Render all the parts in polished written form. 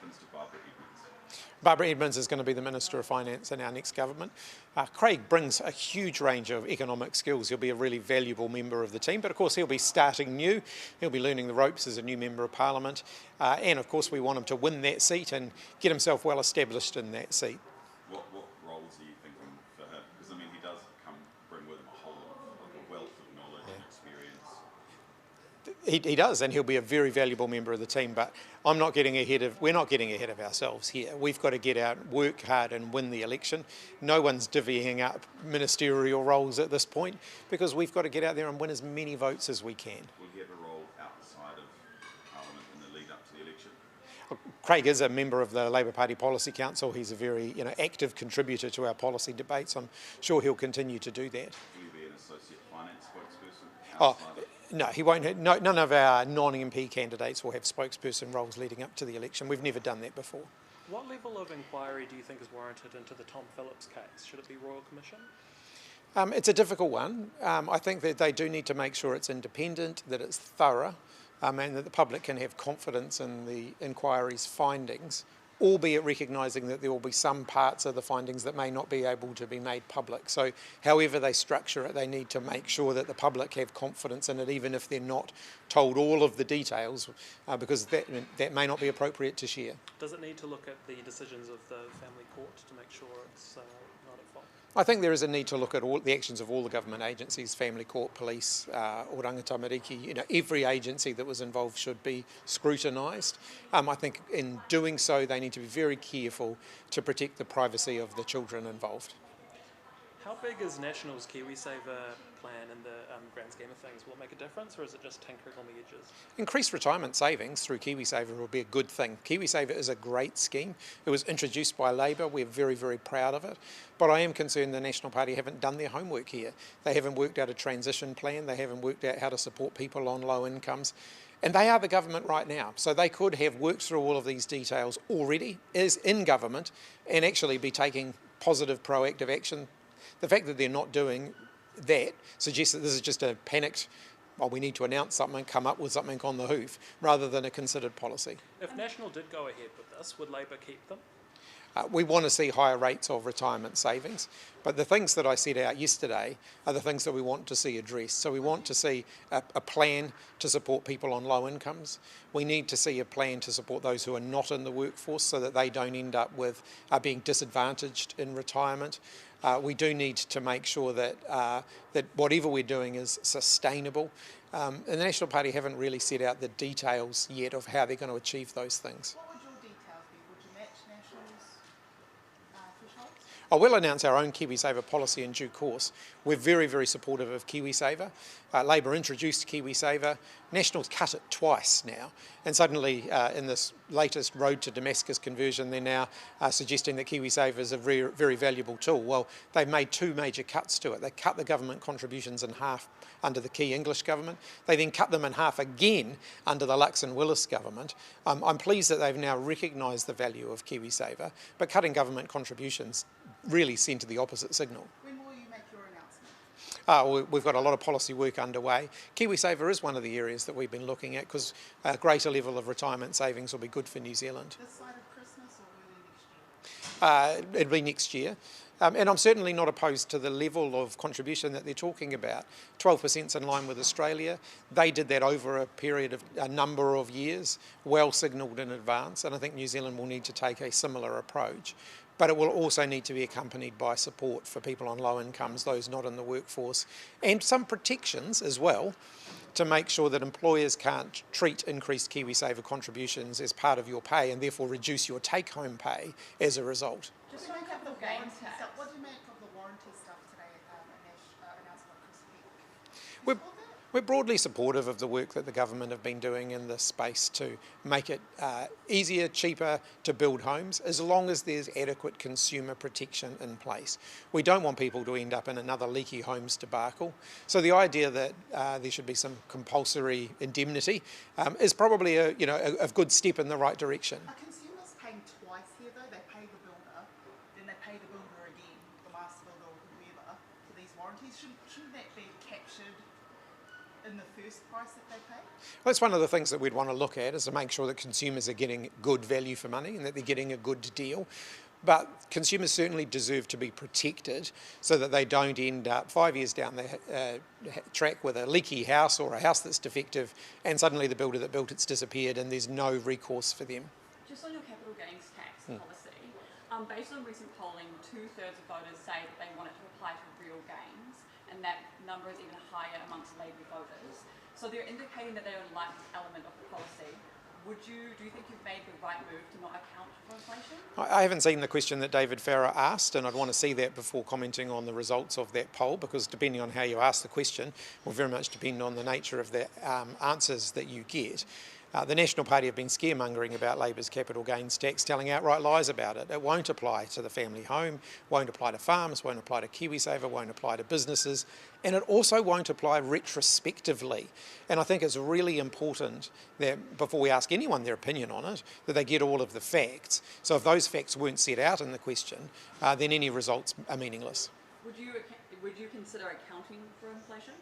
happens to Barbara Edmonds? Barbara Edmonds is going to be the Minister of Finance in our next government. Craig brings a huge range of economic skills. He'll be a really valuable member of the team, but of course he'll be starting new. He'll be learning the ropes as a new Member of Parliament. And of course we want him to win that seat and get himself well established in that seat. What roles are you thinking for him? Because I mean he does bring with him a whole lot of a wealth of knowledge and experience. He does, and he'll be a very valuable member of the team, but we're not getting ahead of ourselves here. We've got to get out, work hard and win the election. No one's divvying up ministerial roles at this point because we've got to get out there and win as many votes as we can. Will he have a role outside of Parliament in the lead up to the election? Craig is a member of the Labour Party Policy Council. He's a very active contributor to our policy debates. I'm sure he'll continue to do that. Will he be an associate finance spokesperson? Oh, no, he won't. None of our non-MP candidates will have spokesperson roles leading up to the election. We've never done that before. What level of inquiry do you think is warranted into the Tom Phillips case? Should it be Royal Commission? It's a difficult one. I think that they do need to make sure it's independent, that it's thorough, and that the public can have confidence in the inquiry's findings, albeit recognising that there will be some parts of the findings that may not be able to be made public. So however they structure it, they need to make sure that the public have confidence in it, even if they're not told all of the details, because that may not be appropriate to share. Does it need to look at the decisions of the family court to make sure it's not at fault? I think there is a need to look at all the actions of all the government agencies, family court, police, Oranga Tamariki. Every agency that was involved should be scrutinised. I think in doing so, they need to be very careful to protect the privacy of the children involved. How big is National's KiwiSaver plan in the grand scheme of things? Will it make a difference, or is it just tinkering on the edges? Increased retirement savings through KiwiSaver will be a good thing. KiwiSaver is a great scheme. It was introduced by Labour. We're very, very proud of it. But I am concerned the National Party haven't done their homework here. They haven't worked out a transition plan. They haven't worked out how to support people on low incomes. And they are the government right now. So they could have worked through all of these details already, is in government, and actually be taking positive, proactive action. The fact that they're not doing that suggests that this is just a panicked, well, we need to announce something, come up with something on the hoof, rather than a considered policy. If National did go ahead with this, would Labour keep them? We want to see higher rates of retirement savings, but the things that I set out yesterday are the things that we want to see addressed. So we want to see a plan to support people on low incomes. We need to see a plan to support those who are not in the workforce so that they don't end up with being disadvantaged in retirement. We do need to make sure that that whatever we're doing is sustainable. And the National Party haven't really set out the details yet of how they're going to achieve those things. What would your details be? Would you match National's thresholds? I will announce our own KiwiSaver policy in due course. We're very, very supportive of KiwiSaver. Labour introduced KiwiSaver. National's cut it twice now. And suddenly, in this latest Road to Damascus conversion, they're now suggesting that KiwiSaver is a very, very valuable tool. Well, they've made two major cuts to it. They cut the government contributions in half under the Key English government. They then cut them in half again under the Luxon-Willis government. I'm pleased that they've now recognised the value of KiwiSaver, but cutting government contributions really sent the opposite signal. When will you make your announcement? We've got a lot of policy work underway. KiwiSaver is one of the areas that we've been looking at because a greater level of retirement savings will be good for New Zealand. This side of Christmas or early next year? It'll be next year. And I'm certainly not opposed to the level of contribution that they're talking about. 12% is in line with Australia. They did that over a period of a number of years, well signalled in advance, and I think New Zealand will need to take a similar approach. But it will also need to be accompanied by support for people on low incomes, those not in the workforce, and some protections as well to make sure that employers can't treat increased KiwiSaver contributions as part of your pay and therefore reduce your take-home pay as a result. Just what do you make of the warranty stuff? What do you make of the warranty stuff today announced by Chris Peck? We're broadly supportive of the work that the government have been doing in this space to make it easier, cheaper to build homes, as long as there's adequate consumer protection in place. We don't want people to end up in another leaky homes debacle. So the idea that there should be some compulsory indemnity is probably a good step in the right direction. Are consumers paying twice here though? They pay the builder, then they pay the builder again, the master builder or whoever, for these warranties. Shouldn't that be captured in the first price that they pay? Well, that's one of the things that we'd want to look at, is to make sure that consumers are getting good value for money and that they're getting a good deal. But consumers certainly deserve to be protected so that they don't end up 5 years down the track with a leaky house or a house that's defective, and suddenly the builder that built it's disappeared and there's no recourse for them. Just on your capital gains tax policy, based on recent polling, 2/3 of voters say that they want it to apply to real gains, and that number is even higher amongst Labour voters. So they're indicating that they don't like this element of the policy. Do you think you've made the right move to not account for inflation? I haven't seen the question that David Farrer asked, and I'd want to see that before commenting on the results of that poll, because depending on how you ask the question will very much depend on the nature of the answers that you get. The National Party have been scaremongering about Labour's capital gains tax, telling outright lies about it. It won't apply to the family home, won't apply to farms, won't apply to KiwiSaver, won't apply to businesses, and it also won't apply retrospectively. And I think it's really important that before we ask anyone their opinion on it, that they get all of the facts. So if those facts weren't set out in the question, then any results are meaningless. Would you consider accounting for inflation?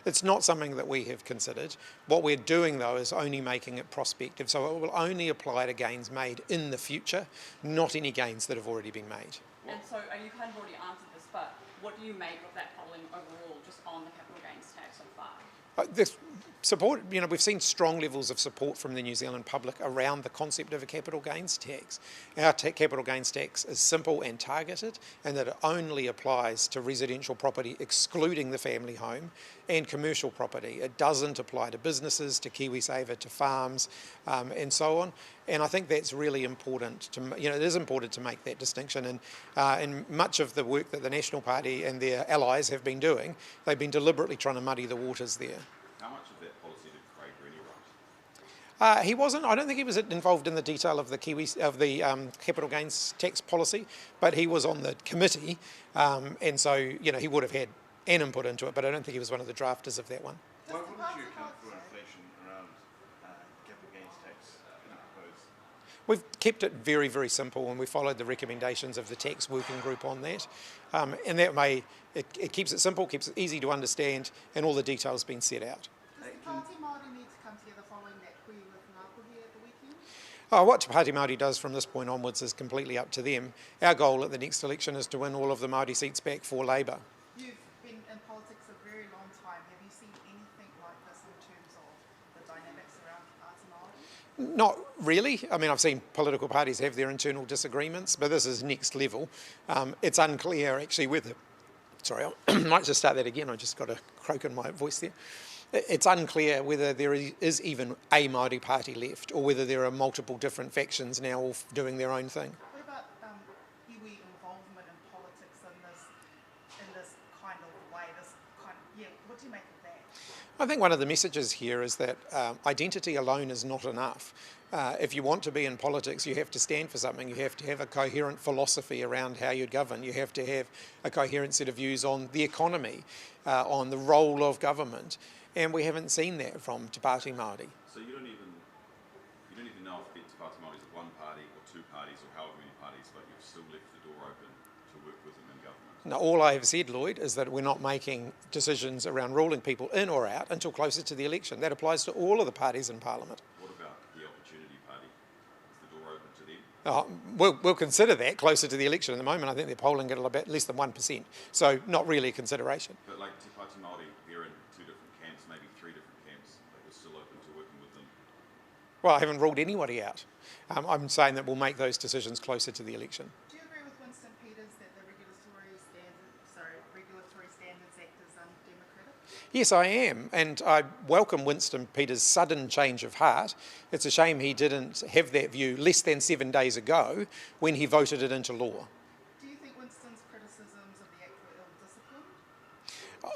It's not something that we have considered. What we're doing, though, is only making it prospective. So it will only apply to gains made in the future, not any gains that have already been made. And so you kind of already answered this, but what do you make of that polling overall, just on the capital gains tax so far? This support, we've seen strong levels of support from the New Zealand public around the concept of a capital gains tax. Our capital gains tax is simple and targeted, and that it only applies to residential property excluding the family home and commercial property. It doesn't apply to businesses, to KiwiSaver, to farms, and so on. And I think that's really important. It is important to make that distinction. And much of the work that the National Party and their allies have been doing, they've been deliberately trying to muddy the waters there. How much of that policy did Craig really write? He wasn't. I don't think he was involved in the detail of the capital gains tax policy, but he was on the committee, and so he would have had an input into it. But I don't think he was one of the drafters of that one. Why wouldn't you account for inflation around capital gains tax proposed? We've kept it very, very simple, and we followed the recommendations of the tax working group on that. And that it keeps it simple, keeps it easy to understand, and all the details been set out. Does the Party Māori need to come together following that kui with Ngāpuhi at the weekend? What Te Party Māori does from this point onwards is completely up to them. Our goal at the next election is to win all of the Māori seats back for Labour. You've been in politics a very long time. Have you seen anything like this in terms of the dynamics around Party Māori? Not really. I mean, I've seen political parties have their internal disagreements, but this is next level. It's unclear actually whether... Sorry, I might just start that again. I just got a croak in my voice there. It's unclear whether there is even a Māori party left, or whether there are multiple different factions now all doing their own thing. What about iwi involvement in politics in this kind of way? What do you make of that? I think one of the messages here is that identity alone is not enough. If you want to be in politics, you have to stand for something. You have to have a coherent philosophy around how you govern. You have to have a coherent set of views on the economy, on the role of government. And we haven't seen that from Te Pāti Māori. So you don't even know if Te Pāti Māori is one party or two parties or however many parties, but you've still left the door open to work with them in government. Now, all I have said, Lloyd, is that we're not making decisions around ruling people in or out until closer to the election. That applies to all of the parties in Parliament. What about the Opportunity Party? Is the door open to them? We'll consider that closer to the election. At the moment, I think they're polling at about less than 1%. So not really a consideration. But like Te Pāti Māori, they're in two different camps, maybe three different camps, but we're still open to working with them. Well, I haven't ruled anybody out. I'm saying that we'll make those decisions closer to the election. Do you agree with Winston Peters that the Regulatory Standards Act is undemocratic? Yes, I am, and I welcome Winston Peters' sudden change of heart. It's a shame he didn't have that view less than 7 days ago when he voted it into law. Do you think Winston's criticisms of the Act were ill-disciplined?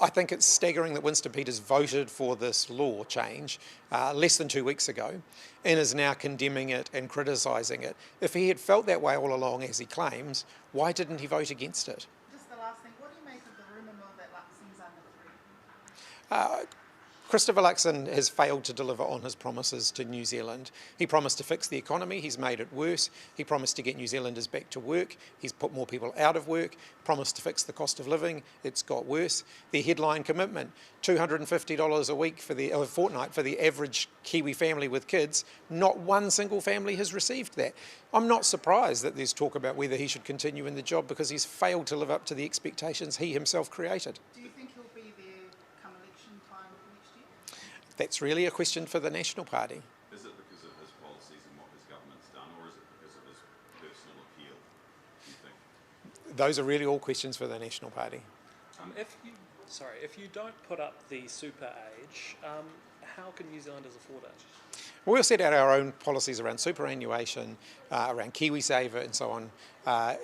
I think it's staggering that Winston Peters voted for this law change less than 2 weeks ago and is now condemning it and criticising it. If he had felt that way all along, as he claims, why didn't he vote against it? Just the last thing, what do you make of the rumour mill that Luxon's under threat? Christopher Luxon has failed to deliver on his promises to New Zealand. He promised to fix the economy, he's made it worse. He promised to get New Zealanders back to work, he's put more people out of work. Promised to fix the cost of living, it's got worse. The headline commitment, $250 a week a fortnight for the average Kiwi family with kids, not one single family has received that. I'm not surprised that there's talk about whether he should continue in the job because he's failed to live up to the expectations he himself created. Do you think he'll be there come election time next year? That's really a question for the National Party. Is it because of his policies and what his government's done, or is it because of his personal appeal, do you think? Those are really all questions for the National Party. If you don't put up the super age, how can New Zealanders afford it? We'll set out our own policies around superannuation, around KiwiSaver and so on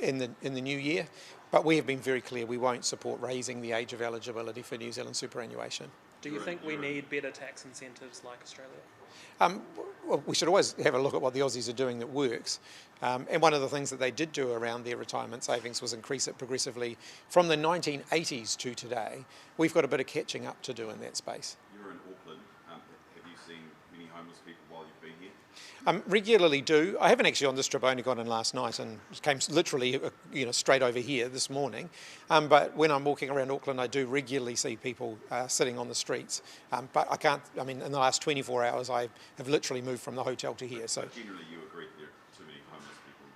in the new year. But we have been very clear we won't support raising the age of eligibility for New Zealand superannuation. Do you think we need better tax incentives like Australia? Well, we should always have a look at what the Aussies are doing that works. And one of the things that they did do around their retirement savings was increase it progressively from the 1980s to today. We've got a bit of catching up to do in that space. You're in Auckland. Have you seen many homeless people while you've been here? Regularly do. I haven't actually on this trip. I only got in last night and came literally straight over here this morning. But when I'm walking around Auckland, I do regularly see people sitting on the streets. But I can't, in the last 24 hours, I have literally moved from the hotel to here. So generally you agree that there are too many homeless people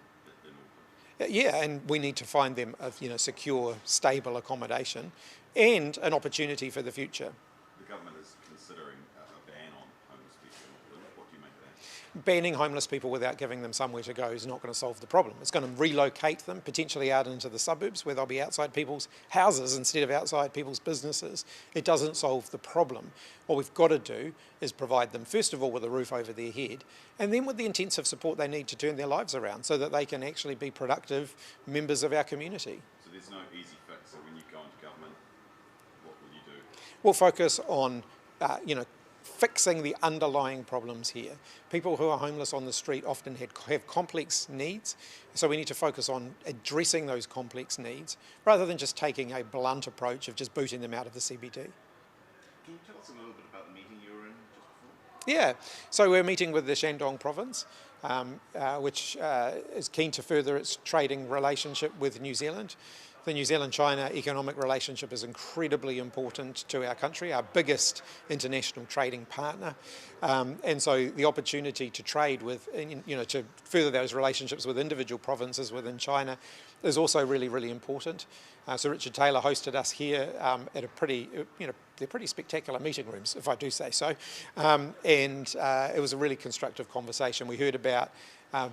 in Auckland? yeah, and we need to find them a secure, stable accommodation and an opportunity for the future. The government is considering a ban on homeless people in Auckland. What do you make of that? Banning homeless people without giving them somewhere to go is not going to solve the problem. It's going to relocate them potentially out into the suburbs where they'll be outside people's houses instead of outside people's businesses. It doesn't solve the problem. What we've got to do is provide them, first of all, with a roof over their head, and then with the intensive support they need to turn their lives around so that they can actually be productive members of our community. So there's no easy fix. So when you go into government, what will you do? We'll focus on, fixing the underlying problems here. People who are homeless on the street often have complex needs, so we need to focus on addressing those complex needs rather than just taking a blunt approach of just booting them out of the CBD. Can you tell us a little bit about the meeting you were in just before? Yeah, so we're meeting with the Shandong province, which is keen to further its trading relationship with New Zealand. The New Zealand-China economic relationship is incredibly important to our country, our biggest international trading partner. And so the opportunity to trade with, to further those relationships with individual provinces within China is also really, really important. So Richard Taylor hosted us here at a they're pretty spectacular meeting rooms, if I do say so. And it was a really constructive conversation. We heard about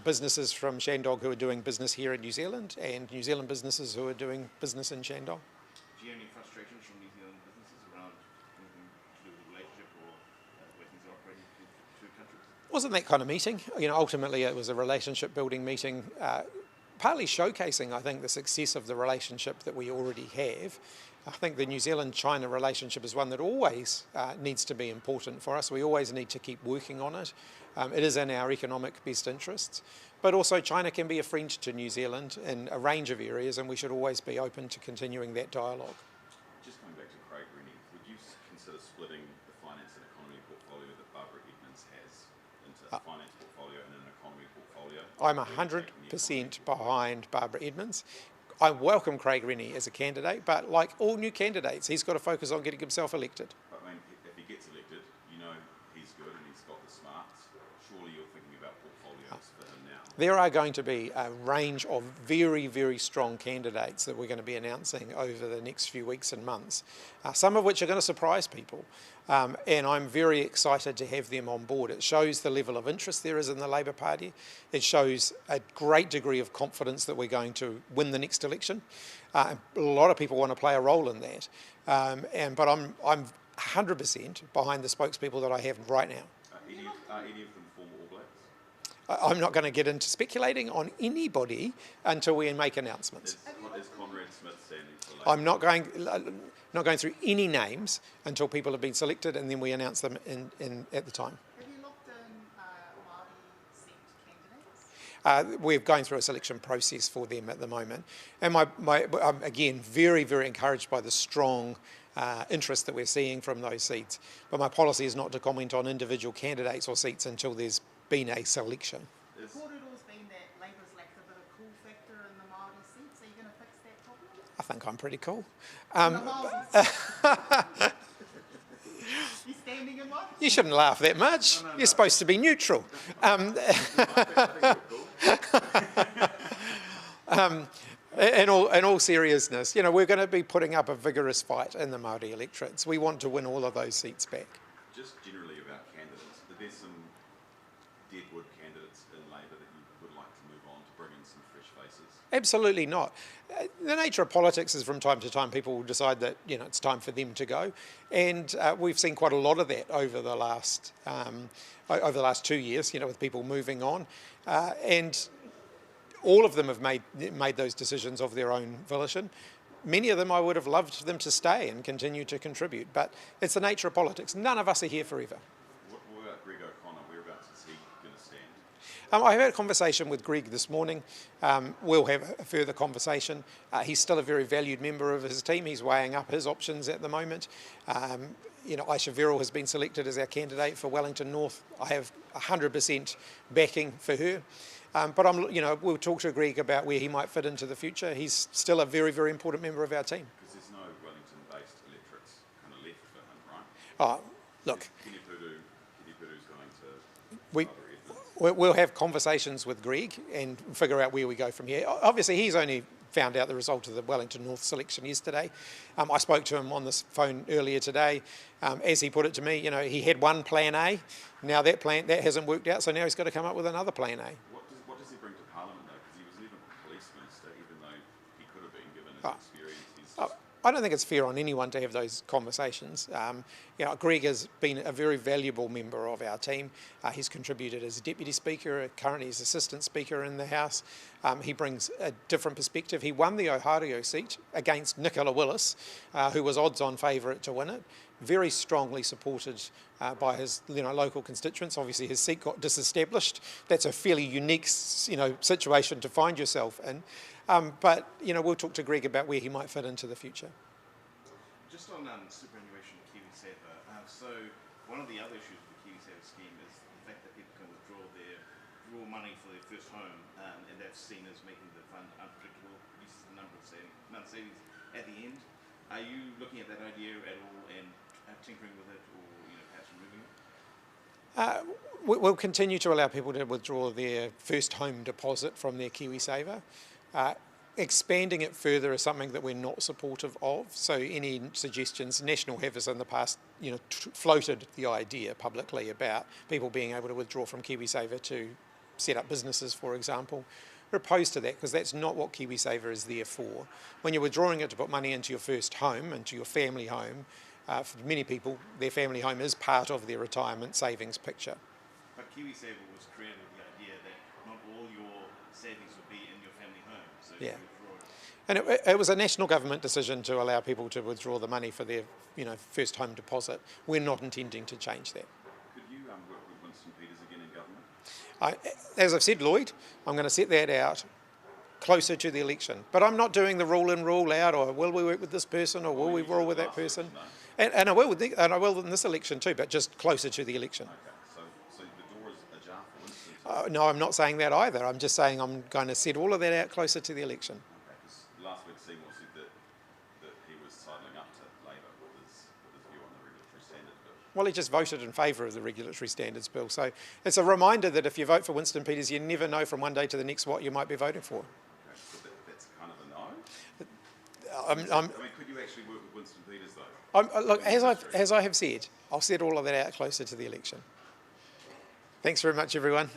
businesses from Shandong who are doing business here in New Zealand and New Zealand businesses who are doing business in Shandong. Do you have any frustrations from New Zealand businesses around anything to do with the relationship or where things are operating between the two countries? It wasn't that kind of meeting. Ultimately it was a relationship building meeting, partly showcasing, I think, the success of the relationship that we already have. I think the New Zealand-China relationship is one that always needs to be important for us. We always need to keep working on it. It is in our economic best interests. But also China can be a friend to New Zealand in a range of areas, and we should always be open to continuing that dialogue. Just coming back to Craig Rennie, would you consider splitting the finance and economy portfolio that Barbara Edmonds has into a finance portfolio and an economy portfolio? I'm 100% behind Barbara Edmonds. I welcome Craig Rennie as a candidate, but like all new candidates, he's got to focus on getting himself elected. But if he gets elected, he's good and he's got the smarts. Surely you're thinking about portfolios for him now. There are going to be a range of very, very strong candidates that we're going to be announcing over the next few weeks and months, some of which are going to surprise people. And I'm very excited to have them on board. It shows the level of interest there is in the Labour Party. It shows a great degree of confidence that we're going to win the next election. A lot of people want to play a role in that. But I'm 100% behind the spokespeople that I have right now. Are any of them former All Blacks? I'm not going to get into speculating on anybody until we make announcements. Is Conrad Smith standing for Labour? I'm not going through any names until people have been selected, and then we announce them at the time. Have you looked in Māori seat candidates? We're going through a selection process for them at the moment. And I'm again very, very encouraged by the strong interest that we're seeing from those seats. But my policy is not to comment on individual candidates or seats until there's been a selection. The kororo's been that Labour's lacked a bit of cool factor in the Māori seats. Are you going to fix that problem? I think I'm pretty cool. You standing in one? You shouldn't laugh that much. You're supposed to be neutral. In all seriousness, you know, we're going to be putting up a vigorous fight in the Māori electorates. We want to win all of those seats back. Just generally about candidates, are there some deadwood candidates in Labour that you would like to move on to bring in some fresh faces? Absolutely not. The nature of politics is from time to time people will decide that, you know, it's time for them to go, and we've seen quite a lot of that over the last 2 years, you know, with people moving on, and all of them have made those decisions of their own volition. Many of them I would have loved them to stay and continue to contribute, but it's the nature of politics. None of us are here forever. What about Greg O'Connor? Whereabouts is he going to stand? I had a conversation with Greg this morning. We'll have a further conversation. He's still a very valued member of his team. He's weighing up his options at the moment. You know, Aisha Verrill has been selected as our candidate for Wellington North. I have 100% backing for her. But we'll talk to Greg about where he might fit into the future. He's still a very, very important member of our team. Because there's no Wellington-based electorates kind of left for him, right? Oh, look. Kenny Pudu's going to... We'll have conversations with Greg and figure out where we go from here. Obviously, he's only found out the result of the Wellington North selection yesterday. I spoke to him on the phone earlier today. As he put it to me, you know, he had one plan A. Now that hasn't worked out, so now he's got to come up with another plan A. What does he bring to Parliament, though? Because he was never a police minister, even though he could have been, given his experience. I don't think it's fair on anyone to have those conversations. You know, Greg has been a very valuable member of our team. He's contributed as Deputy Speaker, currently as Assistant Speaker in the House. He brings a different perspective. He won the Ohario seat against Nicola Willis, who was odds-on favourite to win it. Very strongly supported by his local constituents. Obviously his seat got disestablished. That's a fairly unique situation to find yourself in. But we'll talk to Greg about where he might fit into the future. Just on superannuation KiwiSaver, so one of the other issues with the KiwiSaver scheme is the fact that people can withdraw money for their first home, and that's seen as making the fund unpredictable, reduces the number of savings at the end. Are you looking at that idea at all and tinkering with it, or perhaps removing it? We'll continue to allow people to withdraw their first home deposit from their KiwiSaver. Expanding it further is something that we're not supportive of. So any suggestions, National have in the past, floated the idea publicly about people being able to withdraw from KiwiSaver to set up businesses, for example. We're opposed to that because that's not what KiwiSaver is there for. When you're withdrawing it to put money into your first home, into your family home, for many people, their family home is part of their retirement savings picture. But KiwiSaver was created with the idea that not all your savings would be in your family home. So yeah. And it was a national government decision to allow people to withdraw the money for their first home deposit. We're not intending to change that. Could you work with Winston Peters again in government? As I've said, Lloyd, I'm going to set that out closer to the election. But I'm not doing the rule in, rule out, or will we work with this person, or will we roll with that person? And I will in this election too, but just closer to the election. Okay, so the door is ajar for Winston? No, I'm not saying that either. I'm just saying I'm going to set all of that out closer to the election. Okay, because last week Seymour said that he was sidling up to Labour with his view on the regulatory standards bill. Well, he just voted in favour of the regulatory standards bill. So it's a reminder that if you vote for Winston Peters, you never know from one day to the next what you might be voting for. Okay, so that's kind of a no? I mean, could you actually work with Winston Peters though? Look, as I have said, I'll set all of that out closer to the election. Thanks very much, everyone.